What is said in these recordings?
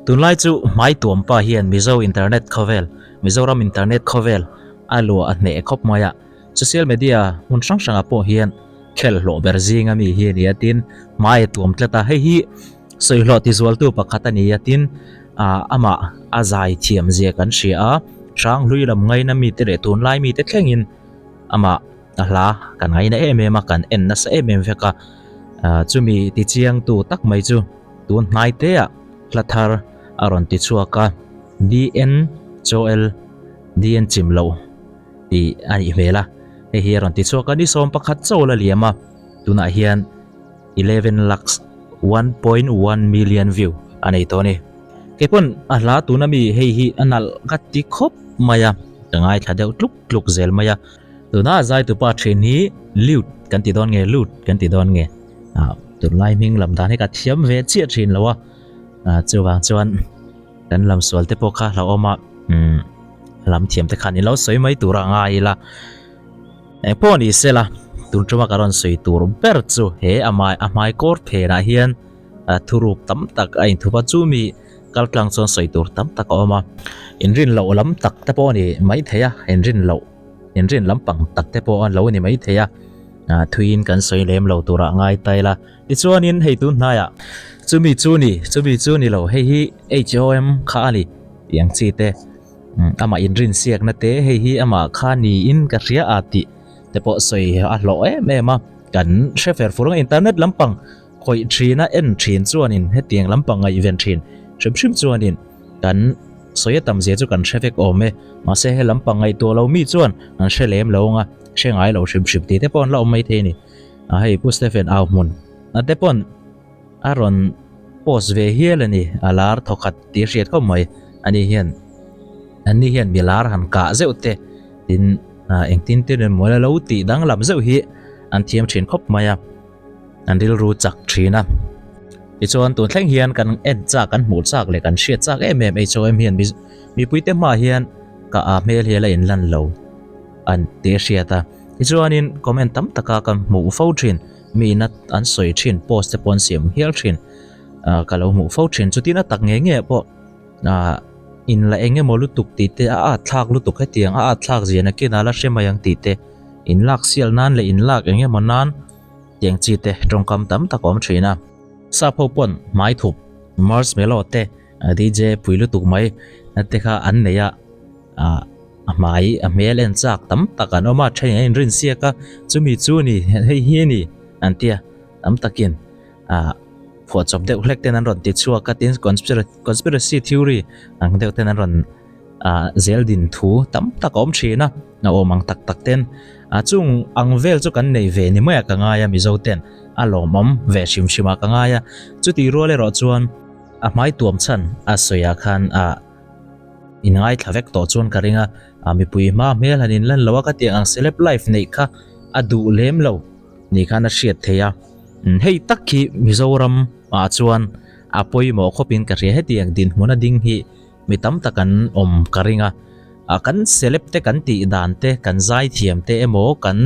tun lai chu mai tuam pa hian mizo internet khovel mizoram internet khovel alu a ne khop maya social media mun sang sanga po hian khel lo berzing ami hi ni atin mai tuam tlata hei hi soilo ti zual tu pakhat ani atin ama azai thiam zia kan ria sang luilam ngai na mi te re tun lai mi te thlengin ama ahla kan ngai na em kan en na sa em veka chumi ti chiang tu tak mai chu tun nai te a thlathar aron ti chuaka dn joel dn chimlo ti ani mela he hi aron ti chuaka ni som pakhat chola liama tuna hian 11 lakhs 1.1 million view anei to ni kepon ahla tuna mi hei hi anal gatti khop maya tangai thadeu tluk zel maya tuna zai tu pa thin hi lut kan ti don nge lut kan ti don nge tu lai ming lam dan he ka thiam ve chia thin lawa chuwang chuan kan lam sual te pokha la oma lam thiam te khan i lo soi mai tura ngai la pon i sela tun chuma karon soi tur ber chu he amai kor phe na hian thurup tam tak ain thupa chu mi kaltlang chon soi tur tam tak oma inrin lo lam tak te po ni mai theya inrin lampang tak te po an lo ni mai theya thuin kan soi lem lo tura ngai taila ti chuanin hei tu hnaya chumi chu ni lo hei hi hom kha ani yang chi te ama inrin siak na te hei hi ama kha ni in ka ria ati te po soi a lo ma kan shefer furang internet lampang khoi thina en thin chuanin he tiang lampang a event thin shim chuanin kan soya tam je chu kan traffic ome ma se he lampang ai to lo mi chuan an shelem lo nga shengai lo shim ti te pon lo mai the ni hei pu Stephen aw mun te pon aron post ve hialani alar thokat ti riat ko mai ani hian milar han ka zeute tin engtin tin mola lo ti dang lam zeu hi an thiam thin khop maya an dil ru chak thina ti chuan tun thleng hian kan en cha kan mu chak le kan hriat chak em hom hian mi puite ma hian ka a mel hi la in lan lo an te hriata ti chuanin comment tam taka kan mu fo thin mi nat an soi thin post te pon siam hial thin ka lo mu fo thin chutina tak nge po in la enge molu tuk ti te a thlak lu tuk he tiang a thlak ziana kina la shemayang ti te in lak sial nan le in lak enge monan tiang chi te tongkam tam takom thina sa phopon mai thup mars melote dj puilu tuk mai te kha an neya mai mel en chak tam takan oma thain in rin siaka chumi chu ni hei hi ni antia tam takin for job de hlek ten an ron ti chua ka tin conspiracy theory ang de ten an ron zeldin thu tam takom thina na omang tak ten chung ang vel chu kan nei ve ni mai ka nga ya mi zo ten alomam ve shima ka nga ya chu ti ro le ro chuan mai tuam chan soya khan ingai thavek to chuan karinga mi pui ma mel hanin lan lawa ka ti ang celeb life nei kha adu lem lo ni khana hriat theya hei takhi mizoram chuan apoi mo khopin ka ria heti ang din hmuna ding hi mitam takan om karinga kan celeb te kan ti dan te kan zai thiam te emo kan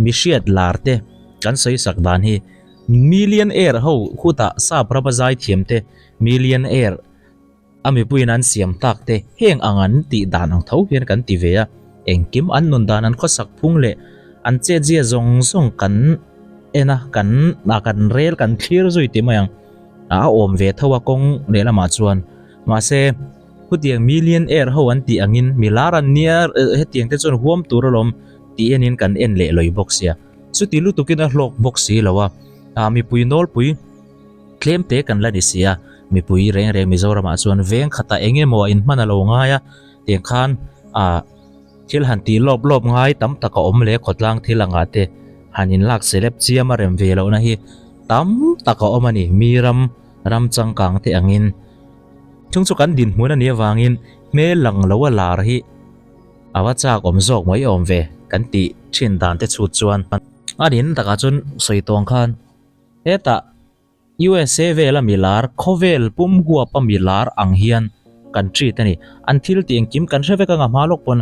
mi hriat lar te kan soi sak dan hi millionaire ho khuta sa praba zai thiam te millionaire ami puin an siam tak te heng angan ti dan ang thau hian kan ti veya engkim an nun dan an khosak phung le an che jia zong kan ena kan rel kan clear zui ti mayang om ve thawa kong rela ma chuan ma se hutiang millionaire ho an ti angin milaran niar hetiang te chon huam turalom ti enin kan en le loi box ya chu ti lu tukin a hlok box si lawa mi pui nol pui claim te kan la ni sia mi pui reng mizoram a chuan veng khata enge mo in hmana lo nga ya tiang khan thil han ti lop ngai tam taka om le khotlang thilanga te hanin lak celeb chiam rem ve lo na hi tam taka omani miram ram changkang te angin chung kan din hmuna ni wangin me lang lo lar hi awa chak om zok moi om ve kan ti thin dan te chu chuan anin taka chun soitong khan eta USA vela milar khovel pum gua pa milar ang hian country tani until tiang kim kan reveka nga malok pon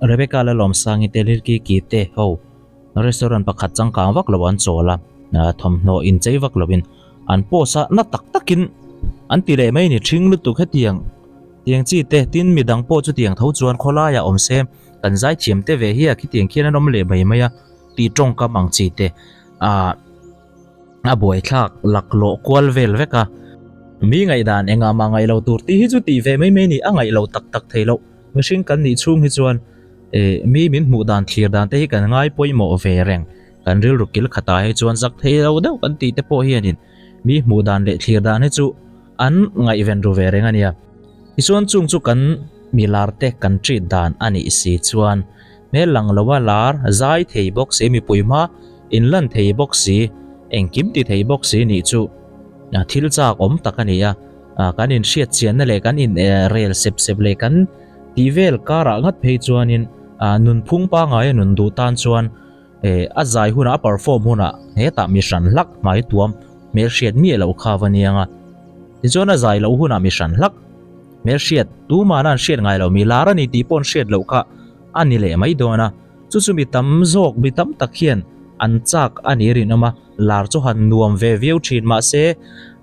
Rebecca la lom sangi telir ki te ho restaurant pakhat changkang vak lawan chola thom no in chei vak lovin an posa na tak takin an ti le mai ni thing lu tu kha tiang chi te tin mi dang po chu tiang tho chuan khola ya om sem kan zai chiam te ve hi a ki tiang khian an om le mai maya ti tong ka mang chi te a boi thak lak lo kwal vel veka mi ngai dan enga ma ngai lo tur ti hi chu ti ve mai mai ni a ngai lo tak tak thei lo mihring kan ni chung hi chuan mi min mu dan thlir dan te hi kan ngai poimo ve reng kan ril rukil khata hi chuan zak thei lo deuh kan ti te po hianin mi mu dan le thlir dan hi chu an ngai ven ru ve reng ania ichuan chung chu kan milar te kan tri dan ani si chuan me lang lowa lar zai thei box se mi puima in lan thei box si engkim ti thei box si ni chu thil chak om takania kan in hriat chian na le kan in rel sep sep le kan tivel kara ngat phei chuanin nun phung pa ngai nun du tan chuan a zai huna perform huna heta mi hran lak mai tuam me hriat mi lo khawanianga ti chuan a zai lo huna mi hran lak me hriat tu ma nan hriat ngai lo mi lara ni ti pon hriat lo kha ani le mai dona chu chu mi tam zok mi tam tak hian an chak ani rin ama lar chu han nuam ve viau thin ma se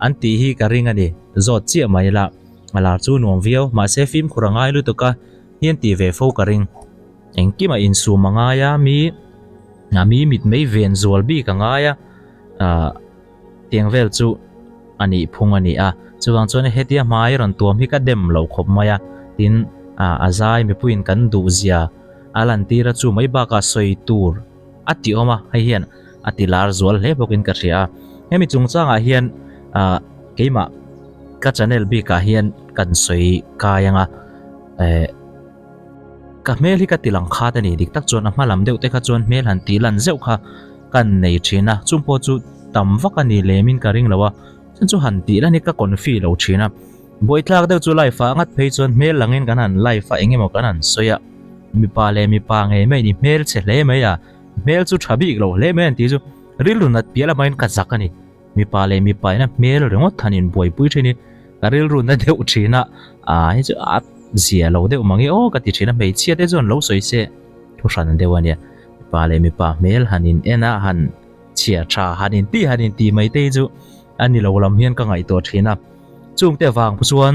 an ti hi ka ring ani zot chi mai la lar chu nuam viau ma se phim khurangai lu tuka hian ti ve fo ka ring engkima in su mangaya mi mit mei ven zual bi ka ngaya tiang vel chu ani phung ani a chuwang chuan hetia mai ron tuam hi ka dem lo khop maya tin azai mi puin kan du zia alan tira chu mai ba ka soi tur ati oma hai hian ati lar zual le bokin ka ria hemi chung changa hian keima ka channel bi ka hian kan soi kayanga ka mel hi ka tilang kha ta ni dik tak chuan a hmalam deuh te kha chuan mel han ti lan zeu kha kan nei thina chumpo chu tam vak ani lemin ka ring lawa chan chu han ti la ni ka konfi lo thina boi tlak deuh chu life a ngat phei chuan mel langin kan han life a engemaw kan han soya mi pa le mi pa nge mai ni mel che le mai a mel chu thabi lo le men ti chu rilrunat piala main ka zakani mi pa le mi pa na mel rengot thanin boi pui thini ka rilrunna deuh thina hi chu zia lo deuh mangi ka ti thina mei chia te chuan lo soi se thu hran deuania mi pa le mi pa mel hanin ena han chia tha hanin ti mai te chu ani lo lam hian ka ngai to thina chung te wang pu chuan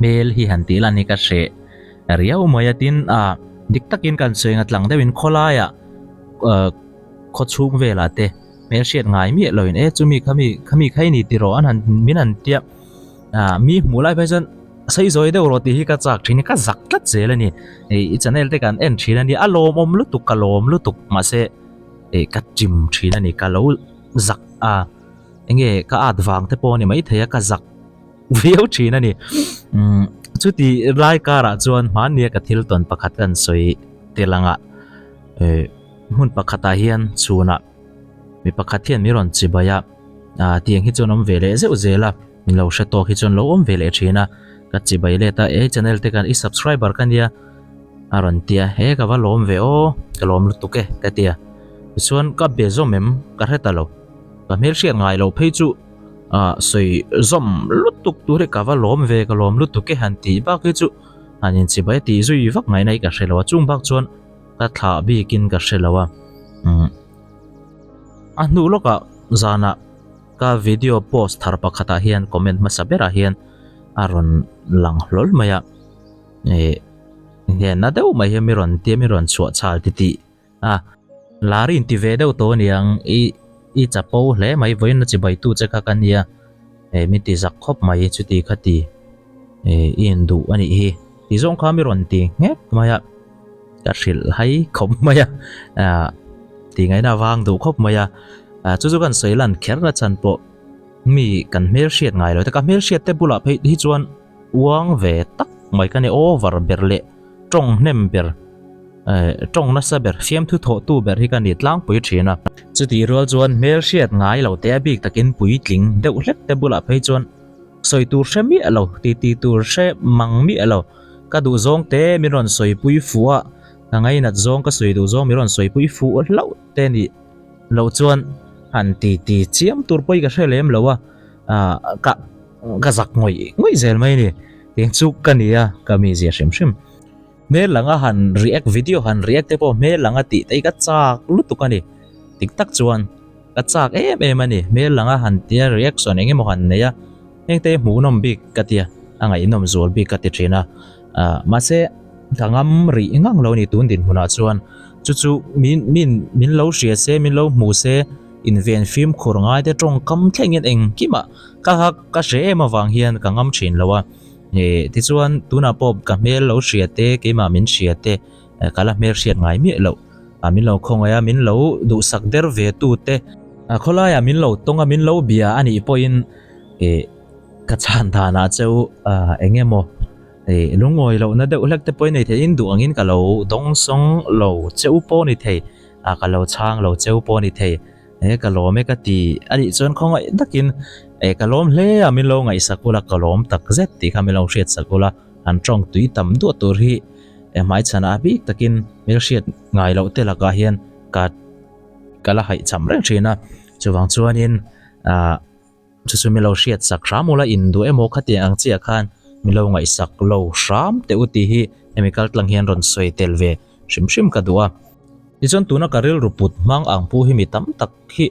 mel hi han ti lan ni ka hre riau maya tin dik takin kan soinga tlang deuhin kholaya kho chung vela te mel hriat ngai mi loin chumi khami khai ni ti ro an han min an tia mi mulai phaisan sei zoi deuh ro ti hi ka chak thini ka zak tlat zelani i channel te kan en thina ni alom om lutuk kalom lutuk ma se ka chim thina ni ka lo zak enge ka adwang te po ni mai theya ka zak viau thina ni chuti lai kara chuan man nia ka thil ton pakhat kan soi telanga mun pakhata hian chuna mi pakhat hian mi ron chibaya tiang hi chuan om vele zeu zela min lo hre to hi chuan lo om vele thina ka chibai le ta channel te kan i subscriber kan dia aron tia he ka va lom ve o ka lom lu tuke ka tia chuan ka be zo mem ka heta lo ka mel hriat ngai lo phei chu soi zom lutuk tu re ka va lom ve ka lom lutuk ke han ti ba ke chu anin chi bai ti zui vak ngai nai ka hrelo chung bak chuan ka thla bi kin ka hrelo nu loka zana ka video post thar pakhata hian comment ma sabera hian aron lang hlol maya he na deuh mai mi ron chuah chal ti larin ti ve deuh to niang i chapo hle mai voin na chi bai tu che ka kan nia mi ti zak khop mai chu ti khati in du ani hi ti zong kha mi ron ti nge maya ka hril hai khop maya ti ngai na wang du khop maya chu kan soilan kher na chan po mi kan mel hriat ngai lo ta ka mel hriat te bula phei hi chuan uang ve tak mai kan over berle tong nem ber trong na saber fiam thu tho tu ber hi kan ni tlang pui thina chuti rol chuan mel hriat ngai lo te bik takin pui tling deuh hlek te bula phei chuan soi tur hre mi alo ti tur hre mang mi alo ka du zong te mi ron soi pui fuwa ka ngai nat zong ka soi du zong mi ron soi pui fu lo te ni lo chuan han ti chiam tur poi ka hrelem lowa ka zak ngoi zel mai ni teng chu kania ka mi zia hrim me langa han react video han react te po me langa ti tei ka chak lutukani tiktak chuan ka chak em ani me langa han tia reaction engemaw han neya heng te mu nom bik katia angai nom zol bik kati trina ma se kangam ri ngang lo ni tun din huna chuan chu min lo ria se min lo mu se in ven film khur ngai te tong kam thlengin eng kima ka she ema wang hian kangam thin lowa ti chuan tuna pop ka mel lo ria te keima min ria te kala mer riat ngai mi lo min lo khongaya min lo du sak der ve tu te kholaya min lo tonga min lo bia ani poin ka chan thana cheu engemo lungoi lo na deuh hlek te poin nei the in du angin ka lo dong song lo cheu po ni thei ka lo chang lo cheu po ni thei ka lom me ka ti ani chon khonga dakin ka lom hle a min lo ngai sakula ka lom tak zet ti kha min lo hriat sakula an tong tui tam du tur hi mai chana bik takin mel hriat ngai lo te la ka hian ka kala hai cham reng thina chuwang chuanin chu mi lo hriat sak ramula in du emo khati ang chia khan mi lo ngai sak lo ram te uti hi chemical tlang hian ron soi tel ve shim ka duwa ti chon tuna karil ruput mang ang pu hi mi tam tak hi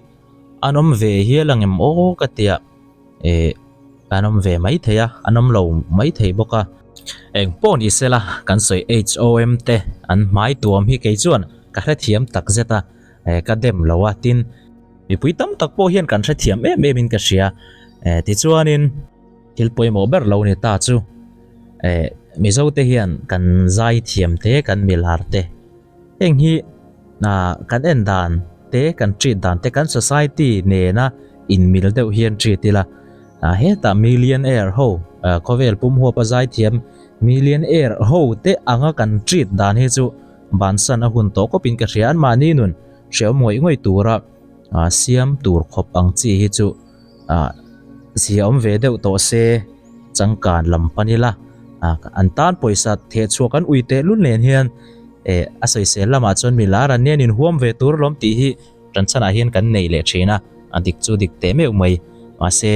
anom ve hi langem o katia anom ve mai theya anom lo mai thei boka eng pon i sela kan soi HOM te an mai tuam hi ke chuan ka hre thiam tak zeta ka dem lowa tin mi pui tam tak po hian kan hre thiam min ka ria ti chuanin hilpoi mo ber lo ni ta chu mi zo te hian kan zai thiam te kan milar te eng hi kan en dan te kan treat dan te kan society ne na in mil deuh hian treatila heta millionaire ho kovel pum ho pa zai thiam millionaire ho te anga kan treat dan he chu bansan a hun to ko pin ka rian mani nun hreu moi ngoi tura siam tur khop ang chi hi chu siam ve deuh to se changkan lampanila an tan poisa the chuak an uite lun len hian asoi se lama chon milara nen in huam ve tur lom ti hi ranchana hian kan nei le thina andik chu dik te meu mai ma se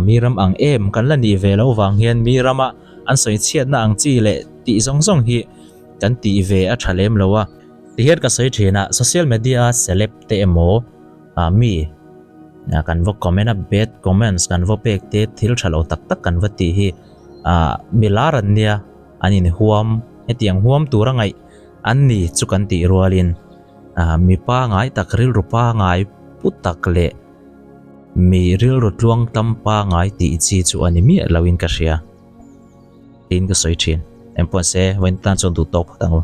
miram ang em kan la ni ve lo wang hian mirama an soi chiat na ang chi le ti zong hi kan ti ve a thalem lowa ti hian ka soi thina social media celeb te emo mi kan vo comment a bad comments kan vo pek te thil thalo tak tak kan va ti hi milaran nia anin huam hetiang huam turangai anni chu kan ti rualin mi pa ngai takril rupa ngai putak le mi ril rutluang tampa ngai ti chi chu ani mi lawin ka ria tin ka soi thin em pon se wen tan chon du top tang